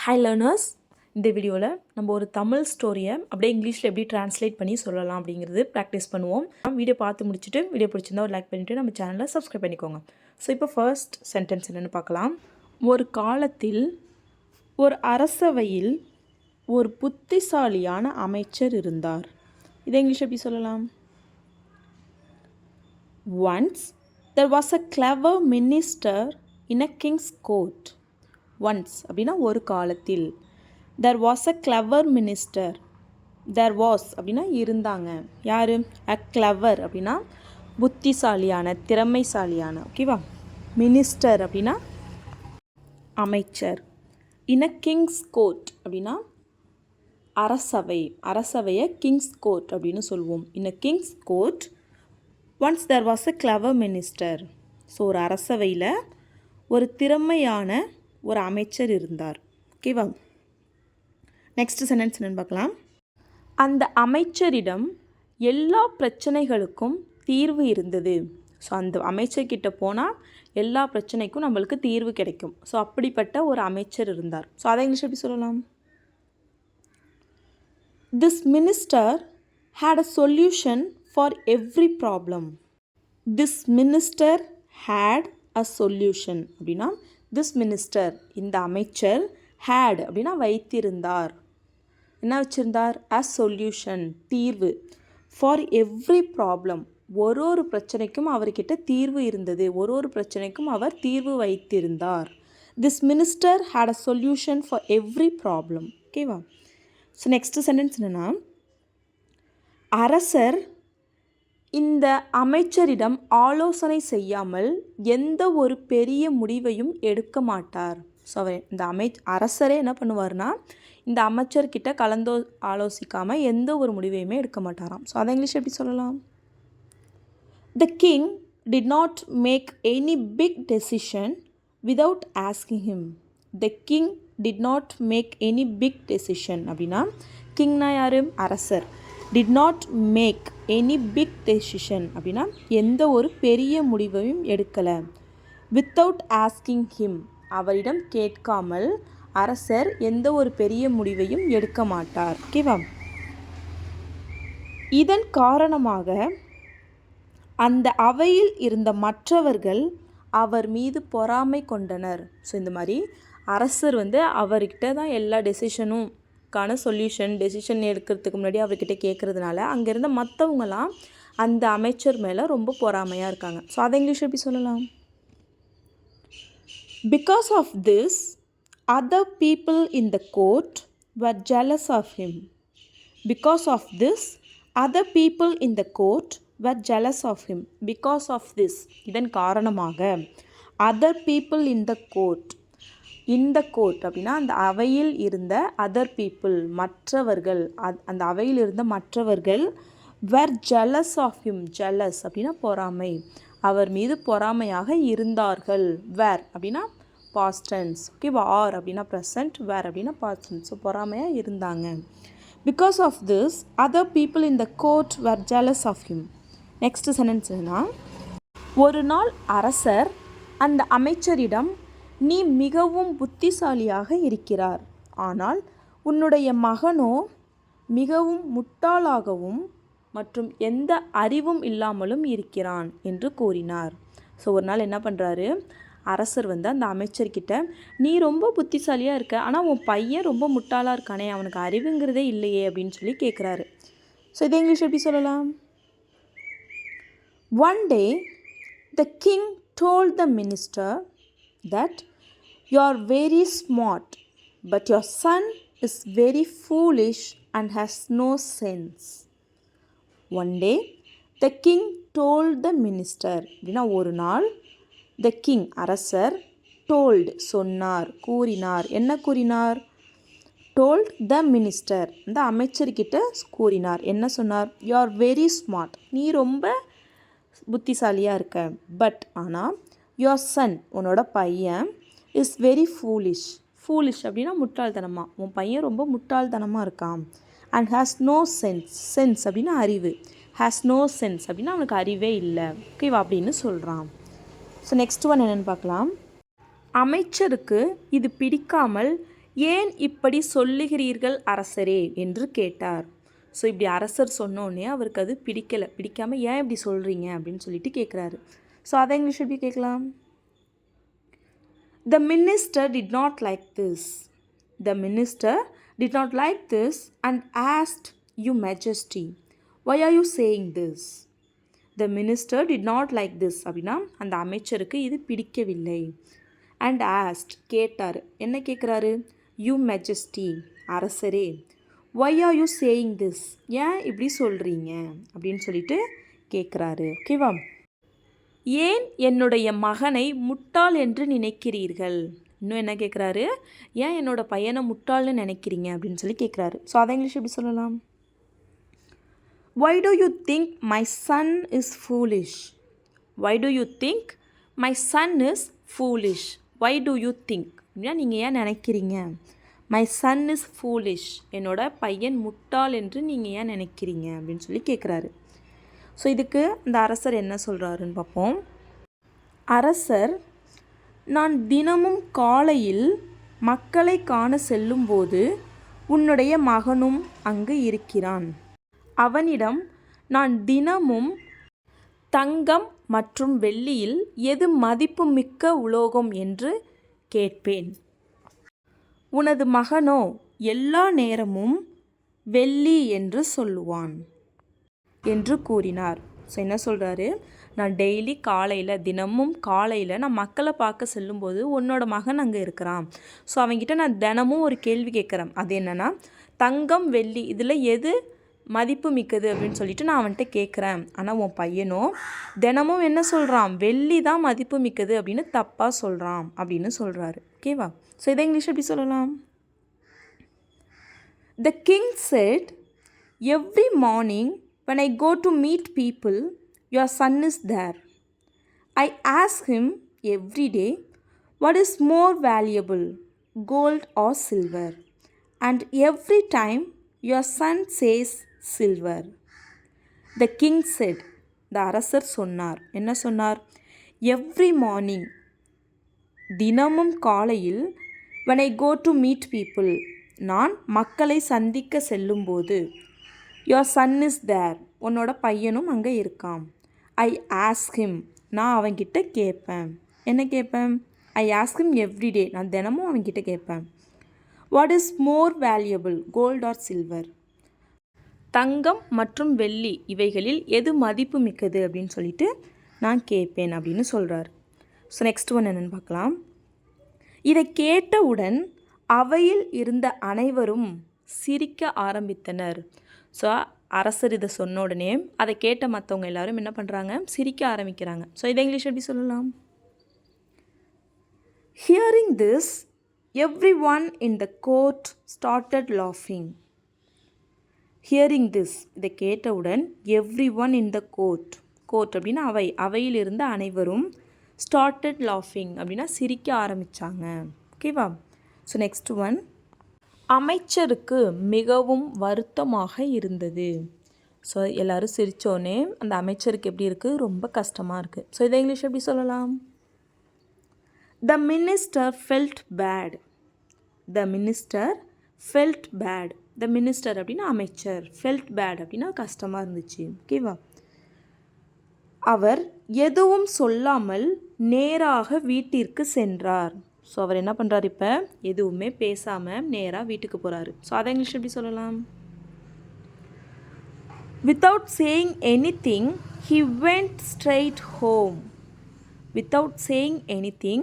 Hi learners, இந்த வீடியோவில் நம்ம ஒரு தமிழ் ஸ்டோரியை அப்படியே இங்கிலீஷில் எப்படி ட்ரான்ஸ்லேட் பண்ணி சொல்லலாம் அப்படிங்கிறது ப்ராக்டிஸ் பண்ணுவோம். வீடியோ பார்த்து முடிச்சுட்டு வீடியோ பிடிச்சிருந்தா ஒரு லைக் பண்ணிவிட்டு நம்ம சேனலை சப்ஸ்கிரைப் பண்ணிக்கோங்க. ஸோ இப்போ ஃபர்ஸ்ட் சென்டென்ஸ் என்னென்னு பார்க்கலாம். ஒரு காலத்தில் ஒரு அரசவையில் ஒரு புத்திசாலியான அமைச்சர் இருந்தார். இதை இங்கிலீஷ் எப்படி சொல்லலாம்? Once there was a clever minister in a king's court. Once அப்படின்னா ஒரு காலத்தில். There was a clever minister. There was அப்படின்னா இருந்தாங்க. யார்? a clever அப்படின்னா புத்திசாலியான, திறமைசாலியான. ஓகேவா? மினிஸ்டர் அப்படின்னா அமைச்சர். in a king's court அப்படின்னா அரசவை. அரசவையை கிங்ஸ் கோர்ட் அப்படின்னு சொல்லுவோம். in a king's court once there was a clever minister. So ஒரு அரசவையில் ஒரு திறமையான ஒரு அமைச்சர் இருந்தார். ஓகேவா? நெக்ஸ்ட் சென்டென்ஸ் என்னன்னு பார்க்கலாம். அந்த அமைச்சரிடம் எல்லா பிரச்சனைகளுக்கும் தீர்வு இருந்தது. ஸோ அந்த அமைச்சர்கிட்ட போனால் எல்லா பிரச்சனைக்கும் நம்மளுக்கு தீர்வு கிடைக்கும். ஸோ அப்படிப்பட்ட ஒரு அமைச்சர் இருந்தார். ஸோ அதை இங்கிலீஷ் எப்படி சொல்லலாம்? This minister had a solution for every problem. This minister had a solution அப்படின்னா this minister இந்த அமைச்சர் had அப்படின்னா வைத்திருந்தார். என்ன வச்சிருந்தார்? a solution தீர்வு for every problem. ஒரு பிரச்சனைக்கும் அவர்கிட்ட தீர்வு இருந்தது. ஒரு பிரச்சனைக்கும் அவர் தீர்வு வைத்திருந்தார். This minister had a solution for every problem. ஓகேவா? ஸோ நெக்ஸ்ட் சென்டென்ஸ் என்னென்னா, அரசர் இந்த அமைச்சரிடம் ஆலோசனை செய்யாமல் எந்த ஒரு பெரிய முடிவையும் எடுக்க மாட்டார். ஸோ இந்த அரசரே என்ன பண்ணுவார்னா, இந்த அமைச்சர்கிட்ட ஆலோசிக்காமல் எந்த ஒரு முடிவையுமே எடுக்க மாட்டாராம். ஸோ அதை இங்கிலீஷ் எப்படி சொல்லலாம்? The king did not make any big decision without asking him. The king did not make any big decision அப்படின்னா கிங்னா யார்? அரசர். did not make any big decision அப்படின்னா எந்த ஒரு பெரிய முடிவையும் எடுக்கலை. without asking him அவரிடம் கேட்காமல் அரசர் எந்த ஒரு பெரிய முடிவையும் எடுக்க மாட்டார். ஓகேவா? இதன் காரணமாக அந்த அவையில் இருந்த மற்றவர்கள் அவர் மீது பொறாமை கொண்டனர். ஸோ இந்த மாதிரி அரசர் அவர்கிட்ட தான் எல்லா டெசிஷன் எடுக்கிறதுக்கு முன்னாடி அவர்கிட்ட கேட்குறதுனால அங்கே இருந்த மற்றவங்களாம் அந்த அமைச்சர் மேலே ரொம்ப பொறாமையாக இருக்காங்க. ஸோ அதை இங்கிலீஷ் எப்படி சொல்லலாம்? Because of this, other people in the court were jealous of him. Because of this, other people in the court were jealous of him. Because of this, இதன் காரணமாக other people in the court, இந்த court அப்படின்னா அந்த அவையில் இருந்த other people மற்றவர்கள், அந்த அவையில் இருந்த மற்றவர்கள் were jealous of him. jealous அப்படின்னா பொறாமை, அவர் மீது பொறாமையாக இருந்தார்கள். were அப்படின்னா past tense. ஓகேவா? are அப்படின்னா present, were அப்படின்னா past tense. ஸோ பொறாமையாக இருந்தாங்க. Because of this, other people in the court were jealous of him. Next sentence என்னன்னா, ஒரு நாள் அரசர் அந்த அமைச்சரிடம், நீ மிகவும் புத்திசாலியாக இருக்கிறார், ஆனால் உன்னுடைய மகனோ மிகவும் முட்டாளாகவும் மற்றும் எந்த அறிவும் இல்லாமலும் இருக்கிறான் என்று கூறினார். ஸோ ஒரு நாள் என்ன பண்ணுறாரு அரசர் அந்த அமைச்சர்கிட்ட, நீ ரொம்ப புத்திசாலியாக இருக்க, ஆனால் உன் பையன் ரொம்ப முட்டாளாக இருக்கானே, அவனுக்கு அறிவுங்கிறதே இல்லையே அப்படின்னு சொல்லி கேட்குறாரு. ஸோ இதை இங்கிலீஷ் எப்படி சொல்லலாம்? One day the king told the minister that you are very smart, but your son is very foolish and has no sense. One day the king told the minister அப்படின்னா ஒரு நாள் the king அரசர் told சொன்னார், கூறினார். என்ன கூறினார்? told the minister அந்த அமைச்சர்கிட்ட கூறினார். என்ன சொன்னார்? you are very smart, நீ ரொம்ப புத்திசாலியாக இருக்க, பட் ஆனால் your son உன்னோட பையன் is very foolish. foolish அப்படின்னா முட்டாள்தனமாக, உன் பையன் ரொம்ப முட்டாள்தனமாக இருக்கான். and has no sense. sense அப்படின்னா அறிவு. has no sense அப்படின்னா அவனுக்கு அறிவே இல்லை. ஓகேவா? அப்படின்னு சொல்கிறான். ஸோ நெக்ஸ்ட் ஒன் என்னென்னு பார்க்கலாம். அமைச்சருக்கு இது பிடிக்காமல் ஏன் இப்படி சொல்லுகிறீர்கள் அரசரே என்று கேட்டார். ஸோ இப்படி அரசர் சொன்னோடனே அவருக்கு அது பிடிக்காமல் ஏன் இப்படி சொல்கிறீங்க அப்படின்னு சொல்லிட்டு கேட்குறாரு. ஸோ அதை இங்கிலீஷ் எப்படி கேட்கலாம்? The minister did not like this. The minister did not like this and asked, Your Majesty, why are you saying this? The minister did not like this அப்படின்னா அந்த அமைச்சருக்கு இது பிடிக்கவில்லை. And asked, கேட்டார். என்ன கேட்குறாரு? You Majesty, அரசரே, why are you saying this? ஏன் இப்படி சொல்கிறீங்க அப்படின்னு சொல்லிட்டு கேட்குறாரு. ஓகேவா? ஏன் என்னுடைய மகனை முட்டாள் என்று நினைக்கிறீர்கள்? இன்னும் என்ன கேட்குறாரு? ஏன் என்னோட பையனை முட்டாள்னு நினைக்கிறீங்க அப்படின்னு சொல்லி கேட்குறாரு. ஸோ அதை இங்கிலீஷ் எப்படி சொல்லலாம்? Why do you think my son is foolish? Why do you think my son is foolish? Why do you think? அப்படின்னா நீங்கள் ஏன் நினைக்கிறீங்க? My son is foolish. என்னோட பையன் முட்டாள் என்று நீங்கள் ஏன் நினைக்கிறீங்க அப்படின்னு சொல்லி கேட்குறாரு. ஸோ இதுக்கு இந்த அரசர் என்ன சொல்கிறாருன்னு பார்ப்போம். அரசர், நான் தினமும் காலையில் மக்களை காண செல்லும்போது உன்னுடைய மகனும் அங்கு இருக்கிறான். அவனிடம் நான் தினமும் தங்கம் மற்றும் வெள்ளியில் எது மதிப்புமிக்க உலோகம் என்று கேட்பேன். உனது மகனோ எல்லா நேரமும் வெள்ளி என்று சொல்லுவான் என்று கூறினார். ஸோ என்ன சொல்கிறாரு? நான் டெய்லி தினமும் காலையில் நான் மக்களை பார்க்க செல்லும்போது உன்னோட மகன் அங்கே இருக்கிறான். ஸோ அவங்ககிட்ட நான் தினமும் ஒரு கேள்வி கேட்குறேன். அது என்னென்னா, தங்கம் வெள்ளி இதில் எது மதிப்பு மிக்கது அப்படின்னு சொல்லிட்டு நான் அவன்கிட்ட கேட்குறேன். ஆனால் உன் பையனோ தினமும் என்ன சொல்கிறான்? வெள்ளி தான் மதிப்பு மிக்கது அப்படின்னு தப்பாக சொல்கிறான் அப்படின்னு சொல்கிறாரு. ஓகேவா? ஸோ இதை இங்கிலீஷ் எப்படி சொல்லலாம்? The king said, every morning when I go to meet people, your son is there. I ask him every day, what is more valuable, gold or silver? And every time your son says silver. The king said, the அரசர் சொன்னார். என்ன சொன்னார்? Every morning, தினமும் காலையில், when I go to meet people, நான் மக்களை சந்திக்க செல்லும்போது, your son is there, உன்னோட பையனும் அங்கே இருக்கான். I ask him, நான் அவன்கிட்ட கேட்பேன். என்ன கேட்பேன்? I ask him every day, நான் தினமும் அவன்கிட்ட கேட்பேன். What is more valuable, gold or silver? தங்கம் மற்றும் வெள்ளி இவைகளில் எது மதிப்பு மிக்கது அப்படின்னு சொல்லிட்டு நான் கேட்பேன் அப்படின்னு சொல்கிறார். ஸோ நெக்ஸ்ட் ஒன் என்னென்னு பார்க்கலாம். இதை கேட்டவுடன் அவையில் இருந்த அனைவரும் சிரிக்க ஆரம்பித்தனர். ஸோ அரசர் இதை சொன்ன உடனே அதை கேட்ட மற்றவங்க எல்லாரும் என்ன பண்ணுறாங்க? சிரிக்க ஆரம்பிக்கிறாங்க. ஸோ இதை இங்கிலீஷ் எப்படி சொல்லலாம்? Hearing this, everyone in the court started laughing. Hearing this, இதை கேட்டவுடன் everyone in the court அப்படின்னா அவையில் இருந்த அனைவரும் started laughing அப்படின்னா சிரிக்க ஆரம்பித்தாங்க. ஓகேவா? ஸோ நெக்ஸ்ட் ஒன், அமைச்சருக்கு மிகவும் வருத்தமாக இருந்தது. ஸோ எல்லோரும் சிரித்தோன்னே அந்த அமைச்சருக்கு எப்படி இருக்குது? ரொம்ப கஷ்டமாக இருக்குது. ஸோ இதை இங்கிலீஷ் எப்படி சொல்லலாம்? The minister felt bad. The minister felt bad. The minister அப்படின்னா அமைச்சர், felt bad அப்படின்னா கஷ்டமாக இருந்துச்சு. ஓகேவா? அவர் எதுவும் சொல்லாமல் நேராக வீட்டிற்கு சென்றார். ஸோ அவர் என்ன பண்ணுறாரு? இப்போ எதுவுமே பேசாமல் நேராக வீட்டுக்கு போகிறாரு. ஸோ அதை இங்கிலீஷ் எப்படி சொல்லலாம்? Without saying anything, he went straight home. Without saying anything,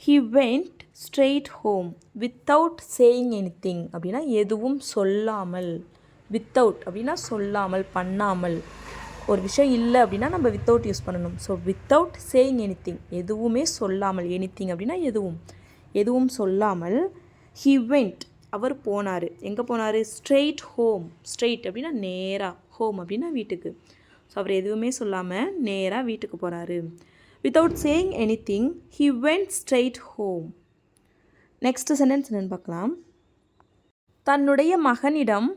he went straight home. Without saying anything அப்படின்னா எதுவும் சொல்லாமல். Without அப்படின்னா சொல்லாமல், பண்ணாமல். ஒரு விஷயம் இல்லை அப்படின்னா நம்ம வித்தவுட் யூஸ் பண்ணணும். ஸோ வித்தவுட் சேயிங் எனிதிங், எதுவுமே சொல்லாமல். எனிதிங் அப்படின்னா எதுவும் சொல்லாமல். ஹி வெண்ட், அவர் போனார். எங்கே போனார்? Straight home. ஸ்ட்ரெயிட் அப்படின்னா நேராக, ஹோம் அப்படின்னா வீட்டுக்கு. ஸோ அவர் எதுவுமே சொல்லாமல் நேராக வீட்டுக்கு போகிறாரு. Without saying anything he went straight home. Next sentence என்னென்னு பார்க்கலாம். தன்னுடைய மகனிடம்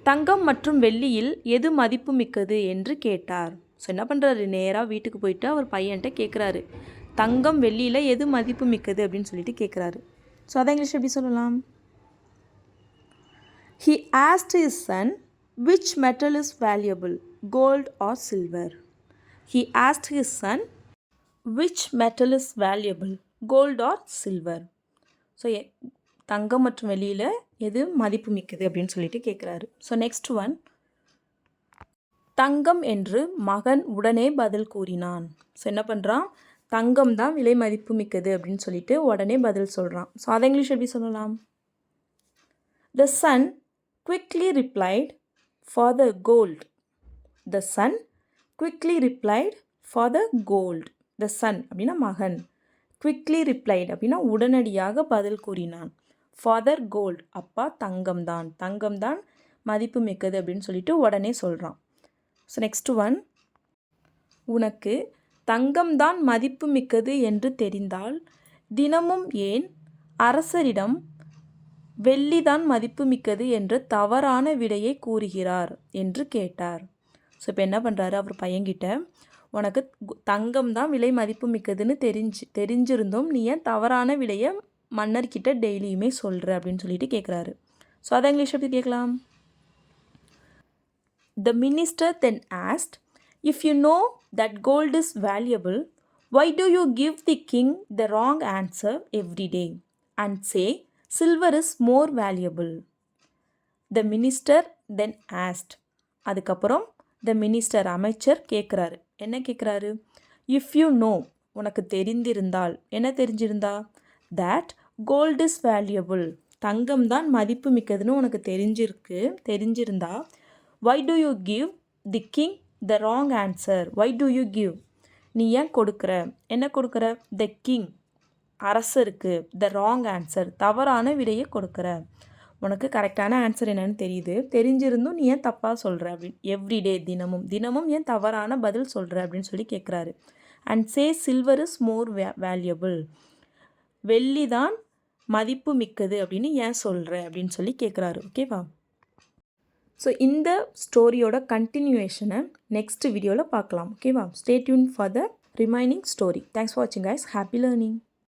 தங்கம் மற்றும் வெள்ளியில் எது மதிப்பு மிக்கது என்று கேட்டார். ஸோ என்ன பண்ணுறாரு? நேராக வீட்டுக்கு போயிட்டு அவர் பையன்கிட்ட கேட்குறாரு, தங்கம் வெள்ளியில் எது மதிப்பு மிக்கது அப்படின்னு சொல்லிட்டு கேட்குறாரு. ஸோ அதை இங்கிலீஷ் எப்படி சொல்லலாம்? He asked his son, which metal is valuable, gold or silver? He asked his son, which metal is valuable, gold or silver? So தங்கம் மற்றும் வெள்ளியில் எது மதிப்பு மிக்கது அப்படின்னு சொல்லிட்டு கேட்குறாரு. ஸோ நெக்ஸ்ட் ஒன், தங்கம் என்று மகன் உடனே பதில் கூறினான். ஸோ என்ன பண்ணுறான்? தங்கம் தான் விலை மதிப்பு மிக்கது அப்படின்னு சொல்லிட்டு உடனே பதில் சொல்கிறான். ஸோ அதை இங்கிலீஷ் எப்படி சொல்லலாம்? The son quickly replied, for the gold. The son quickly replied, for the gold. The son அப்படின்னா மகன், quickly replied அப்படின்னா உடனடியாக பதில் கூறினான். ஃபாதர் கோல்டு, அப்பா தங்கம்தான், தங்கம்தான் மதிப்பு மிக்கது அப்படின்னு சொல்லிட்டு உடனே சொல்கிறான். ஸோ நெக்ஸ்ட் ஒன், உனக்கு தங்கம்தான் மதிப்பு மிக்கது என்று தெரிந்தால் தினமும் ஏன் அரசரிடம் வெள்ளிதான் மதிப்பு மிக்கது என்று தவறான விடையை கூறுகிறார் என்று கேட்டார். ஸோ இப்போ என்ன பண்ணுறாரு அவர் பையன்கிட்ட, உனக்கு தங்கம் தான் விலை மதிப்பு மிக்கதுன்னு தெரிஞ்சிருந்தோம், நீ ஏன் தவறான விலையை மன்னர்கிட்ட டெய்லியுமே சொல்கிற அப்படின்னு சொல்லிட்டு கேட்குறாரு. ஸோ அதை இங்கிலீஷ் எப்படி கேட்கலாம்? The minister then asked, if you know that gold is valuable, why do you give the king the wrong answer every day and say silver is more valuable? The minister then asked. அதுக்கப்புறம் the minister அமைச்சர் கேட்குறாரு. என்ன கேட்குறாரு? if you know, உனக்கு தெரிந்திருந்தால், என்ன தெரிஞ்சிருந்தா? that gold is valuable, தங்கம் தான் மதிப்பு மிக்கதுன்னு உனக்கு தெரிஞ்சிருந்தா why do you give the king the wrong answer? Why do you give? நீ ஏன் கொடுக்குற? என்ன கொடுக்குற? the king, அரசருக்கு the wrong answer, தவறான விடையை கொடுக்குற. உனக்கு கரெக்டான ஆன்சர் என்னன்னு தெரிஞ்சிருந்தும் நீ ஏன் தப்பாக சொல்கிற அப்படின்னு, எவ்ரிடே தினமும் ஏன் தவறான பதில் சொல்கிற அப்படின்னு சொல்லி கேட்குறாரு. And say silver is more valuable, வெள்ளி தான் மதிப்பு மிக்கது அப்படின்னு ஏன் சொல்கிற அப்படின்னு சொல்லி கேட்குறாரு. ஓகேவா? ஸோ இந்த ஸ்டோரியோட கண்டினியூவேஷனை நெக்ஸ்ட் வீடியோவில் பார்க்கலாம். ஓகேவா? Stay tune for the remaining story. Thanks for வாட்சிங் கைஸ். Happy learning.